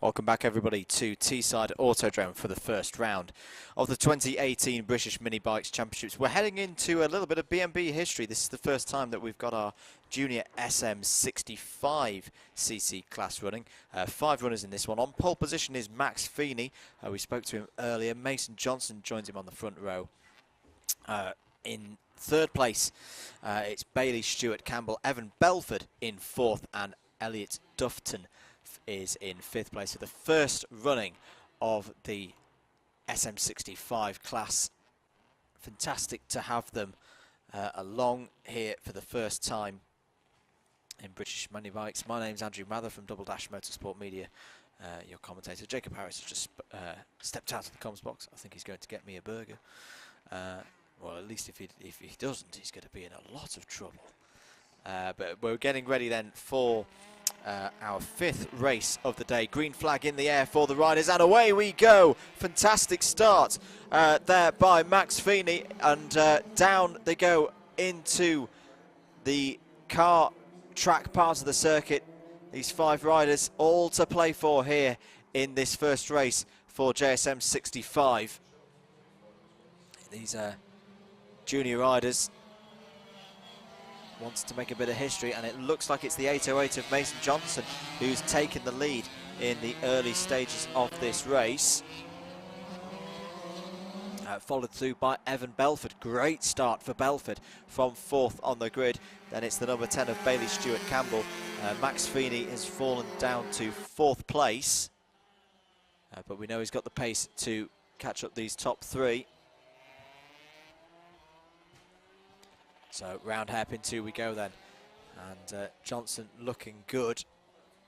Welcome back everybody to Teesside Autodrome for the first round of the 2018 British Mini Bikes Championships. We're heading into a little bit of BMB history. This is the first time that we've got our junior SM65cc class running. 5 runners in this one. On pole position is Max Feeney. We spoke to him earlier. Mason Johnson joins him on the front row. In third place, it's Bailey Stewart Campbell, Evan Belford in fourth, and Elliot Dufton is in fifth place for the first running of the SM65 class. Fantastic to have them along here for the first time in British Mini Bikes. My name's Andrew Mather from Double Dash Motorsport Media, your commentator. Jacob Harris has just stepped out of the comms box. I think he's going to get me a burger. Well, at least if he doesn't, he's going to be in a lot of trouble. But we're getting ready then for our fifth race of the day. Green flag in the air for the riders, and away we go. Fantastic start there by Max Feeney, and down they go into the car track part of the circuit. These 5 riders all to play for here in this first race for JSM 65. These junior riders wants to make a bit of history, and it looks like it's the 808 of Mason Johnson who's taken the lead in the early stages of this race. Followed through by Evan Belford. Great start for Belford from 4th on the grid. Then it's the number 10 of Bailey Stewart Campbell. Max Feeney has fallen down to 4th place, but we know he's got the pace to catch up these top 3. So round hairpin 2 we go then, and Johnson looking good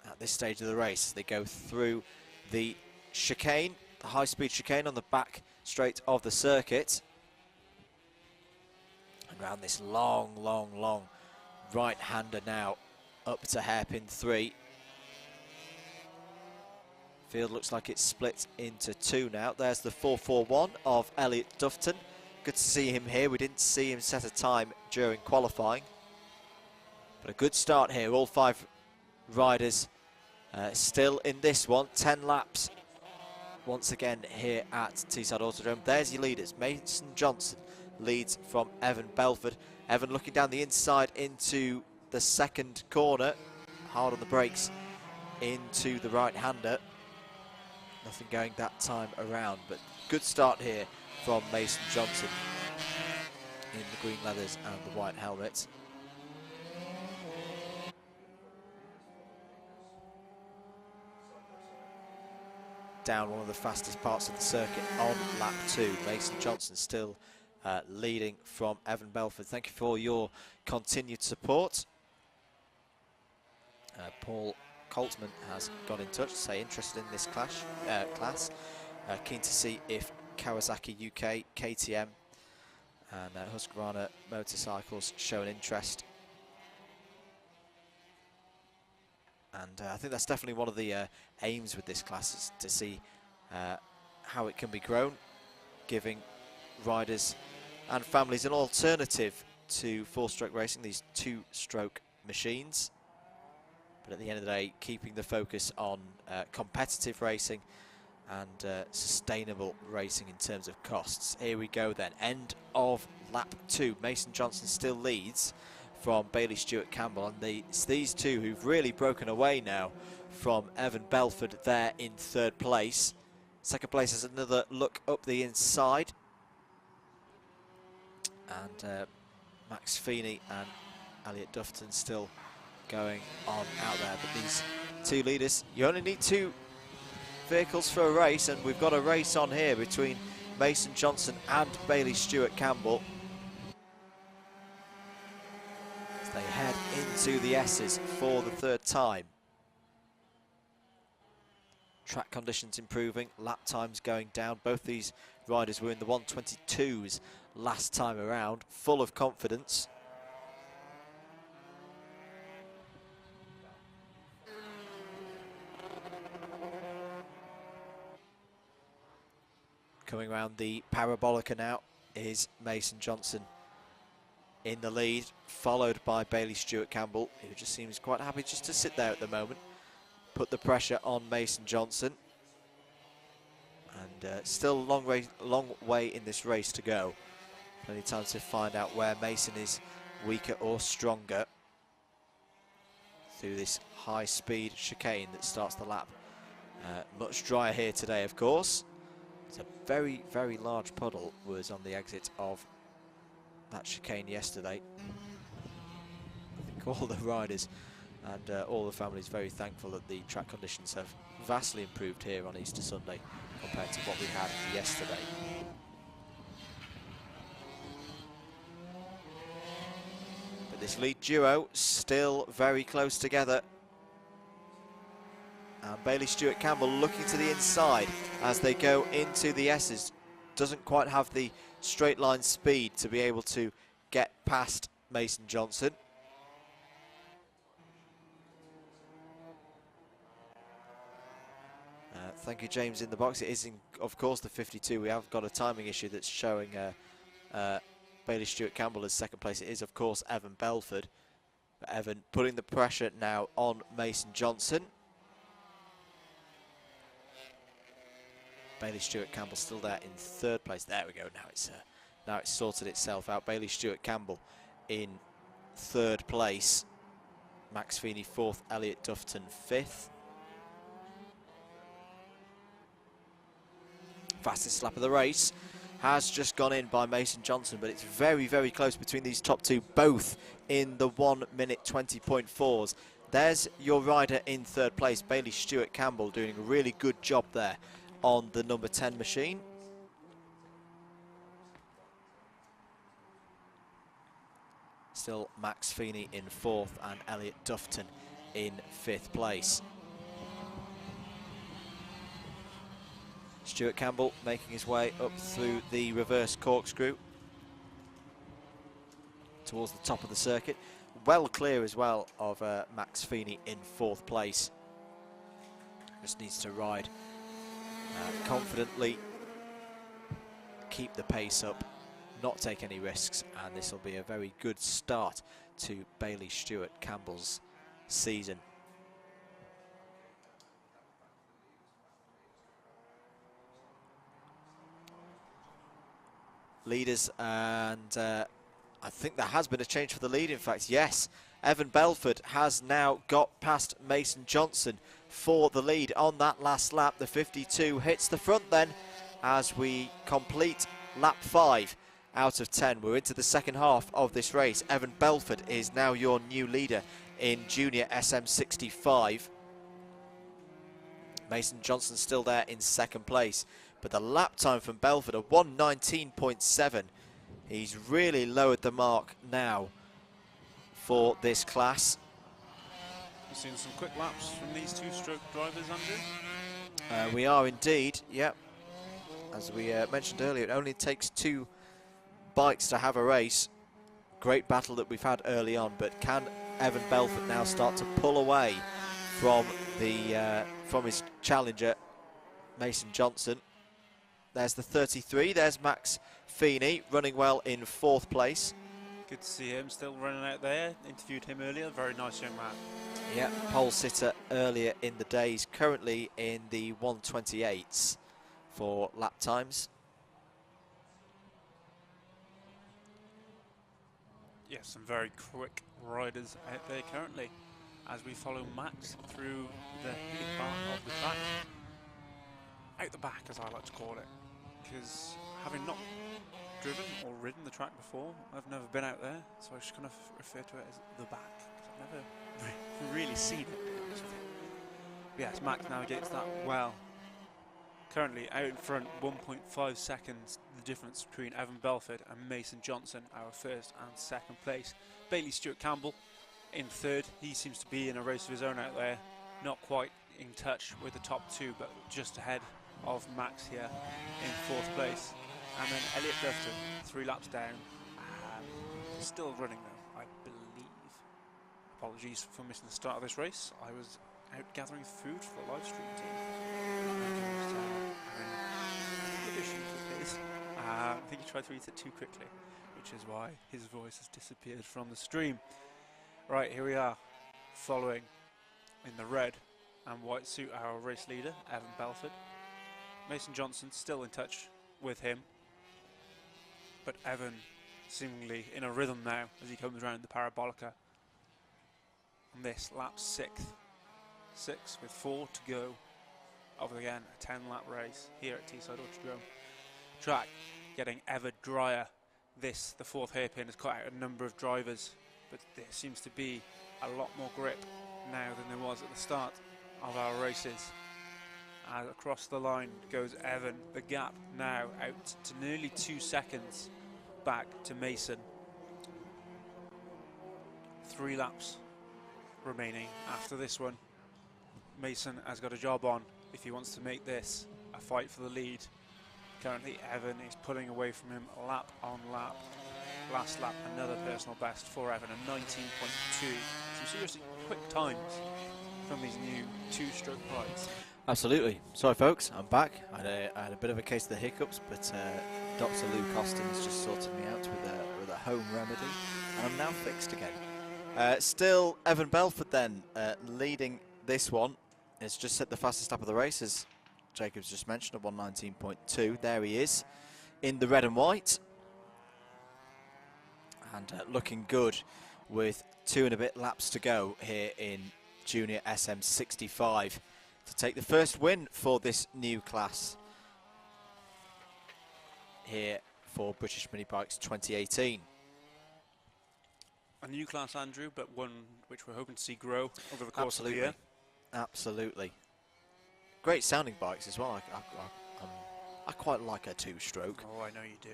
at this stage of the race. They go through the chicane, the high-speed chicane on the back straight of the circuit, and round this long right-hander now up to hairpin 3. Field looks like it's split into 2 now. There's the 441 of Elliot Dufton. Good to see him here. We didn't see him set a time during qualifying, but a good start here. All 5 riders still in this one. 10 laps once again here at Teesside Autodrome. There's your leaders. Mason Johnson leads from Evan Belford. Evan looking down the inside into the second corner, hard on the brakes into the right-hander. Nothing going that time around, but good start here from Mason Johnson in the green leathers and the white helmet. Down one of the fastest parts of the circuit on lap 2. Mason Johnson still leading from Evan Belford. Thank you for your continued support. Paul Coltman has got in touch to say interested in this class. Keen to see if Kawasaki UK, KTM and Husqvarna motorcycles show an interest, and I think that's definitely one of the aims with this class, is to see how it can be grown, giving riders and families an alternative to 4-stroke racing, these 2-stroke machines, but at the end of the day keeping the focus on competitive racing and sustainable racing in terms of costs. Here we go then, end of lap 2. Mason Johnson still leads from Bailey Stewart Campbell, and it's these two who've really broken away now from Evan Belford there in 3rd place. Second place is another look up the inside, and Max Feeney and Elliot Dufton still going on out there, but these 2 leaders, you only need 2 vehicles for a race, and we've got a race on here between Mason Johnson and Bailey Stewart Campbell as they head into the S's for the 3rd time. Track conditions improving, lap times going down. Both these riders were in the 122s last time around, full of confidence. Coming around the Parabolica now is Mason Johnson in the lead, followed by Bailey Stewart Campbell, who just seems quite happy just to sit there at the moment. put the pressure on Mason Johnson. And still a long way in this race to go. Plenty of time to find out where Mason is weaker or stronger through this high-speed chicane that starts the lap. Much drier here today, of course. It's a very, very large puddle was on the exit of that chicane yesterday. I think all the riders and all the families very thankful that the track conditions have vastly improved here on Easter Sunday compared to what we had yesterday. But this lead duo still very close together. And Bailey Stewart Campbell looking to the inside as they go into the S's. Doesn't quite have the straight line speed to be able to get past Mason Johnson. Thank you, James, in the box. It is, of course, the 52. We have got a timing issue that's showing Bailey Stewart Campbell as second place. It is, of course, Evan Belford. But Evan putting the pressure now on Mason Johnson. Bailey Stewart Campbell still there in third place. There we go. Now it's sorted itself out. Bailey Stewart Campbell in third place. Max Feeney fourth. Elliot Dufton fifth. Fastest lap of the race has just gone in by Mason Johnson, but it's very, very close between these top two, both in the 1 minute 20.4s. There's your rider in third place, Bailey Stewart Campbell, doing a really good job there on the number 10 machine. Still Max Feeney in fourth and Elliot Dufton in fifth place. Stewart Campbell making his way up through the reverse corkscrew towards the top of the circuit. Well clear as well of Max Feeney in fourth place. Just needs to ride confidently, keep the pace up, not take any risks, and this will be a very good start to Bailey Stewart Campbell's season. Leaders, and I think there has been a change for the lead. In fact, yes, Evan Belford has now got past Mason Johnson for the lead on that last lap. The 52 hits the front then as we complete lap 5 out of 10. We're into the second half of this race. Evan Belford is now your new leader in Junior SM65. Mason Johnson still there in second place, but the lap time from Belford, a 1:19.7. He's really lowered the mark now for this class. We've seen some quick laps from these two-stroke drivers, Andrew. We are indeed, yep. As we mentioned earlier, it only takes 2 bites to have a race. Great battle that we've had early on, but can Evan Belford now start to pull away from his challenger, Mason Johnson? There's the 33, there's Max Feeney running well in fourth place. Good to see him still running out there. Interviewed him earlier, very nice young man. Yeah, pole sitter earlier in the days, currently in the 1:28s for lap times. Yes, some very quick riders out there currently as we follow Max through the hilly part of the track. Out the back, as I like to call it, because having not driven or ridden the track before, I've never been out there, so I just kind of refer to it as the back, because I've never really seen it. Yes, Max navigates that well. Currently out in front, 1.5 seconds the difference between Evan Belford and Mason Johnson, our first and second place. Bailey Stewart Campbell in third. He seems to be in a race of his own out there, not quite in touch with the top two, but just ahead of Max here in fourth place. And then Elliot Dufton, 3 laps down, still running though, I believe. Apologies for missing the start of this race. I was out gathering food for the live stream team. I think he tried to eat it too quickly, which is why his voice has disappeared from the stream. Right, here we are, following in the red, and white suit our race leader, Evan Belford. Mason Johnson still in touch with him, but Evan seemingly in a rhythm now as he comes around the parabolica. And this lap 6th. 6 with 4 to go of, again, a 10-lap race here at Teesside Autodrome. Track getting ever drier. This, the 4th hairpin, has cut out a number of drivers, but there seems to be a lot more grip now than there was at the start of our races. As across the line goes Evan, the gap now out to nearly 2 seconds back to Mason. 3 laps remaining after this one. Mason has got a job on if he wants to make this a fight for the lead. Currently Evan is pulling away from him lap on lap. Last lap another personal best for Evan, a 19.2. Some seriously quick times from these new 2-stroke bikes. Absolutely. Sorry folks, I'm back. I had a bit of a case of the hiccups, but Dr. Lou Costin's just sorted me out with a home remedy, and I'm now fixed again. Still Evan Belford then leading this one. It's just set the fastest lap of the race, as Jacob's just mentioned, at 119.2. There he is in the red and white, and looking good with 2 and a bit laps to go here in Junior SM65 to take the first win for this new class here for British Mini Bikes 2018. A new class, Andrew, but one which we're hoping to see grow over the course of the year. Absolutely. Great sounding bikes as well. I quite like a 2-stroke. Oh, I know you do.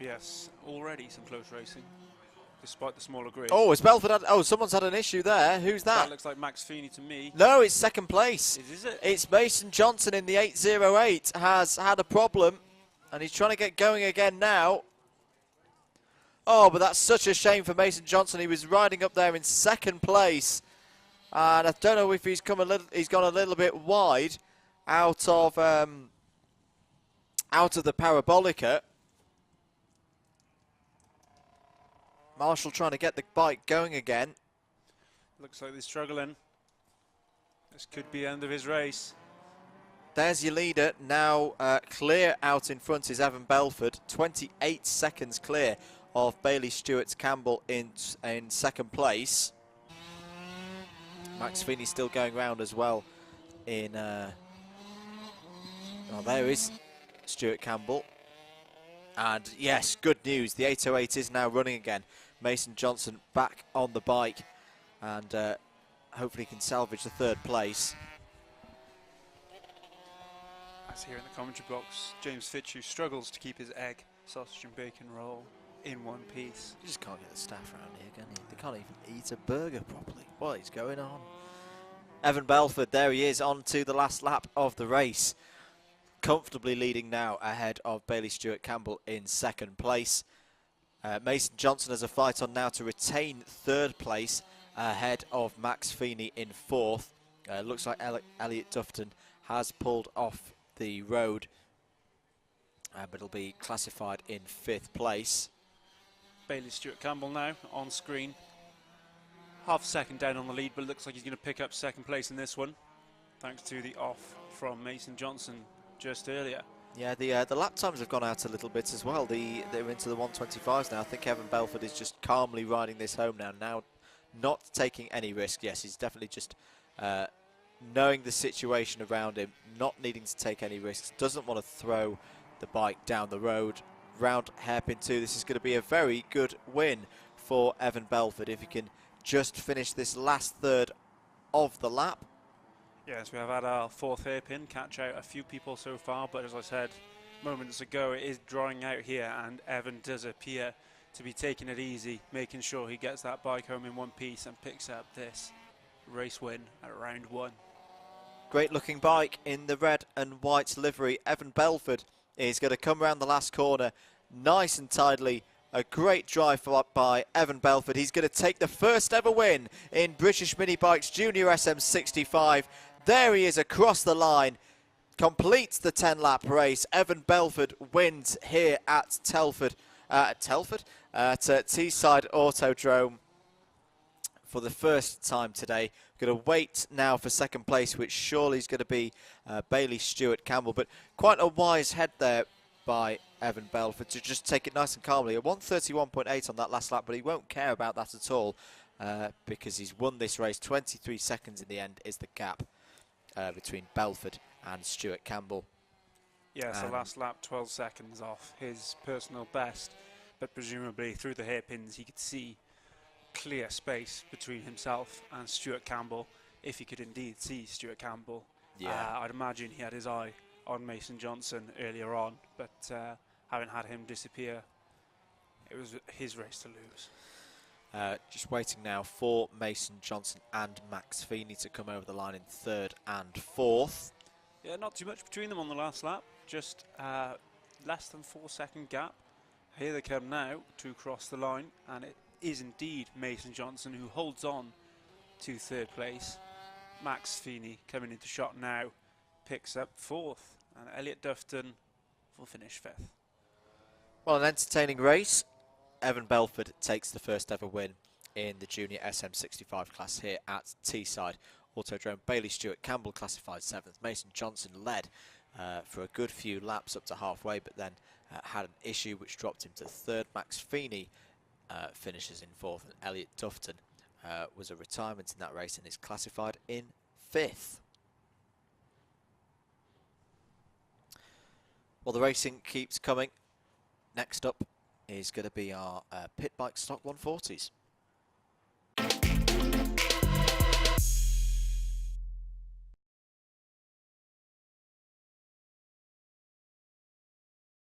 Yes, already some close racing, despite the smaller grid. Oh, it's Belford. Someone's had an issue there. Who's that? That looks like Max Feeney to me. No, it's second place. Is it? It's Mason Johnson in the 808 has had a problem, and he's trying to get going again now. Oh, but that's such a shame for Mason Johnson. He was riding up there in second place, and I don't know if he's gone a little bit wide out of the parabolica. Marshall trying to get the bike going again. Looks like they're struggling. This could be the end of his race. There's your leader. Now clear out in front is Evan Belford. 28 seconds clear of Bailey Stewart-Campbell in second place. Max Feeney still going round as well in... oh, there is Stewart-Campbell. And yes, good news. The 808 is now running again. Mason Johnson back on the bike, and hopefully can salvage the 3rd place. As here in the commentary box, James Fitchew struggles to keep his egg, sausage and bacon roll in one piece. You just can't get the staff around here, can you? They can't even eat a burger properly. What is going on? Evan Belford, there he is, on to the last lap of the race. Comfortably leading now ahead of Bailey Stewart-Campbell in second place. Mason Johnson has a fight on now to retain 3rd place ahead of Max Feeney in 4th. Looks like Elliot Dufton has pulled off the road, but it'll be classified in 5th place. Bailey Stewart-Campbell now on screen. Half a second down on the lead, but it looks like he's going to pick up second place in this one, thanks to the off from Mason Johnson just earlier. Yeah, the lap times have gone out a little bit as well. They're into the 125s now. I think Evan Belford is just calmly riding this home now not taking any risk. Yes, he's definitely just knowing the situation around him, not needing to take any risks, doesn't want to throw the bike down the road. Round hairpin 2, this is going to be a very good win for Evan Belford if he can just finish this last third of the lap. Yes, we have had our 4th hairpin catch out a few people so far, but as I said moments ago, it is drying out here, and Evan does appear to be taking it easy, making sure he gets that bike home in one piece and picks up this race win at round 1. Great looking bike in the red and white livery. Evan Belford is going to come around the last corner nice and tidily. A great drive by Evan Belford. He's going to take the first ever win in British Mini Bikes Junior SM65. There he is across the line, completes the 10-lap race. Evan Belford wins here at Teesside Autodrome for the first time today. We're going to wait now for second place, which surely is going to be Bailey Stewart Campbell. But quite a wise head there by Evan Belford to just take it nice and calmly. A 1:31.8 on that last lap, but he won't care about that at all because he's won this race. 23 seconds in the end is the gap between Belford and Stewart Campbell. Yeah, so last lap 12 seconds off his personal best, but presumably through the hairpins he could see clear space between himself and Stewart Campbell, if he could indeed see Stewart Campbell. Yeah. I'd imagine he had his eye on Mason Johnson earlier on, but having had him disappear, it was his race to lose. Just waiting now for Mason Johnson and Max Feeney to come over the line in third and fourth. Yeah, not too much between them on the last lap, just less than 4 second gap. Here they come now to cross the line, and it is indeed Mason Johnson who holds on to third place. Max Feeney coming into shot now picks up fourth, and Elliot Dufton will finish fifth. Well, an entertaining race. Evan Belford takes the first ever win in the junior SM65 class here at Teesside Autodrome. Bailey Stewart Campbell classified 7th. Mason Johnson led for a good few laps up to halfway, but then had an issue which dropped him to 3rd. Max Feeney finishes in 4th, and Elliot Dufton was a retirement in that race and is classified in 5th. Well, the racing keeps coming. Next up is going to be our pit bike stock 140s.